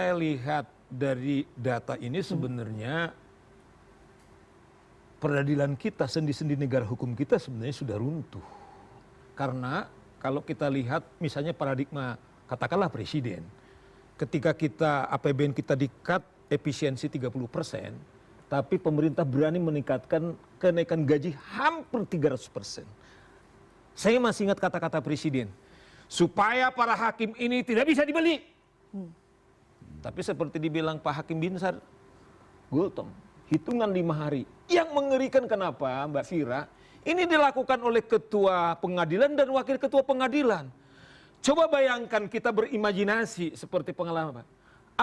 Saya lihat dari data ini sebenarnya peradilan kita, sendi-sendi negara hukum kita sebenarnya sudah runtuh. Karena kalau kita lihat misalnya paradigma katakanlah presiden, ketika kita APBN kita di-cut efisiensi 30%, tapi pemerintah berani meningkatkan kenaikan gaji hampir 300%. Saya masih ingat kata-kata presiden, supaya para hakim ini tidak bisa dibeli. Tapi seperti dibilang Pak Hakim Binsar Gultom, hitungan 5 hari. Yang mengerikan kenapa Mbak Fira, ini dilakukan oleh ketua pengadilan dan wakil ketua pengadilan. Coba bayangkan kita berimajinasi seperti pengalaman Pak.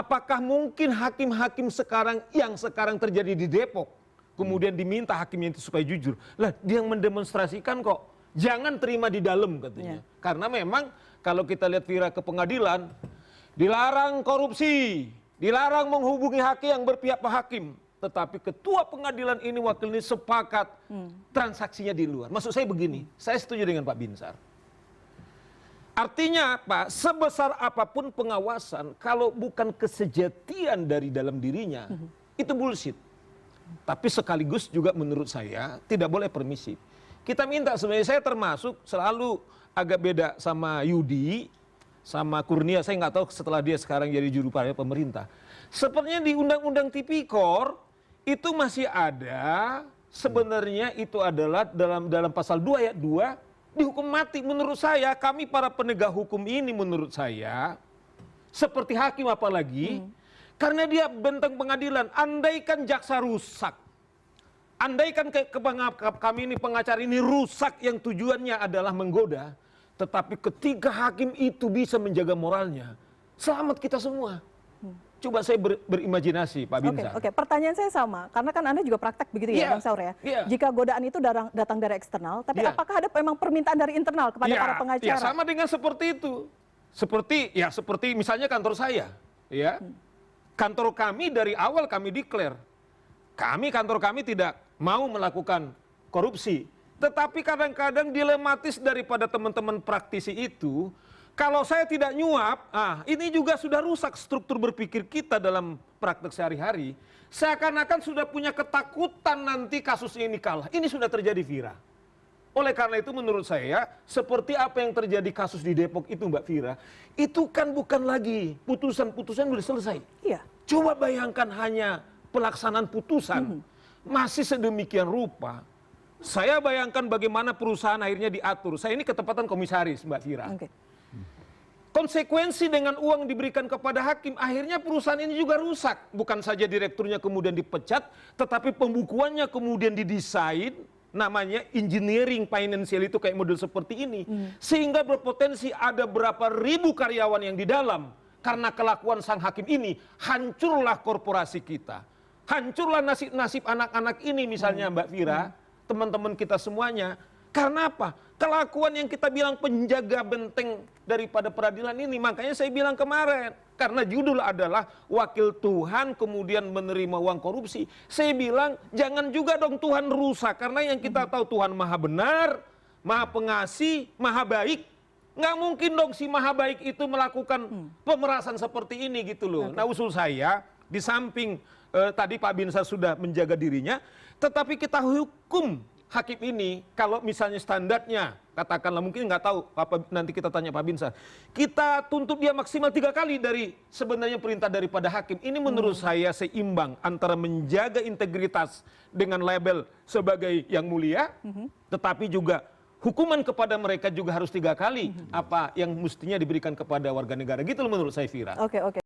Apakah mungkin hakim-hakim sekarang yang sekarang terjadi di Depok, kemudian diminta hakimnya itu supaya jujur. Lah dia yang mendemonstrasikan kok, jangan terima di dalam katanya. Karena memang kalau kita lihat Fira ke pengadilan, dilarang korupsi, dilarang menghubungi hakim yang berpihak Pak Hakim. Tetapi ketua pengadilan ini, wakil ini sepakat transaksinya di luar. Maksud saya begini, saya setuju dengan Pak Binsar. Artinya Pak, sebesar apapun pengawasan, kalau bukan kesejatian dari dalam dirinya, itu bullshit. Tapi sekaligus juga menurut saya tidak boleh permisif. Kita minta, sebenarnya saya termasuk selalu agak beda sama Yudi, sama Kurnia, saya nggak tahu setelah dia sekarang jadi juru bicara pemerintah. Sepertinya di Undang-Undang Tipikor itu masih ada, sebenarnya itu adalah dalam pasal 2 ayat 2 dihukum mati. Menurut saya, kami para penegak hukum ini menurut saya, seperti hakim apalagi, karena dia benteng pengadilan, andaikan jaksa rusak, andaikan kami ini pengacara ini rusak yang tujuannya adalah menggoda, tetapi ketika hakim itu bisa menjaga moralnya, selamat kita semua. Coba saya berimajinasi Pak Binsar. Oke, pertanyaan saya sama, karena kan Anda juga praktek begitu ya Bang Saur ya. Jika godaan itu datang dari eksternal, tapi apakah ada memang permintaan dari internal kepada para pengacara? Ya, sama dengan seperti itu. Seperti misalnya kantor saya, ya. Kantor kami dari awal kami declare, kantor kami tidak mau melakukan korupsi. Tetapi kadang-kadang dilematis daripada teman-teman praktisi itu, kalau saya tidak nyuap, ini juga sudah rusak struktur berpikir kita dalam praktek sehari-hari. Seakan-akan sudah punya ketakutan nanti kasus ini kalah. Ini sudah terjadi Fira. Oleh karena itu menurut saya, seperti apa yang terjadi kasus di Depok itu Mbak Fira, itu kan bukan lagi putusan-putusan sudah selesai. Iya. Coba bayangkan hanya pelaksanaan putusan, masih sedemikian rupa. Saya bayangkan bagaimana perusahaan akhirnya diatur. Saya ini ketepatan komisaris Mbak Fira. Konsekuensi dengan uang diberikan kepada hakim, akhirnya perusahaan ini juga rusak. Bukan saja direkturnya kemudian dipecat, tetapi pembukuannya kemudian didesain, namanya engineering financial itu kayak model seperti ini. Sehingga berpotensi ada berapa ribu karyawan yang di dalam. Karena kelakuan sang hakim ini, hancurlah korporasi kita. Hancurlah nasib-nasib anak-anak ini misalnya Mbak Fira, teman-teman kita semuanya. Karena apa? Kelakuan yang kita bilang penjaga benteng daripada peradilan ini. Makanya saya bilang kemarin, karena judul adalah wakil Tuhan kemudian menerima uang korupsi. Saya bilang jangan juga dong Tuhan rusak. Karena yang kita tahu Tuhan maha benar, maha pengasih, maha baik. Nggak mungkin dong si maha baik itu melakukan pemerasan seperti ini gitu loh. Nah usul saya, di samping tadi Pak Binsar sudah menjaga dirinya, tetapi kita hukum hakim ini, kalau misalnya standarnya, katakanlah mungkin nggak tahu, nanti kita tanya Pak Binsar, kita tuntut dia maksimal 3 kali dari sebenarnya perintah daripada hakim. Ini menurut saya seimbang antara menjaga integritas dengan label sebagai yang mulia, tetapi juga hukuman kepada mereka juga harus 3 kali apa yang mestinya diberikan kepada warga negara. Gitu loh menurut saya Fira. Oke.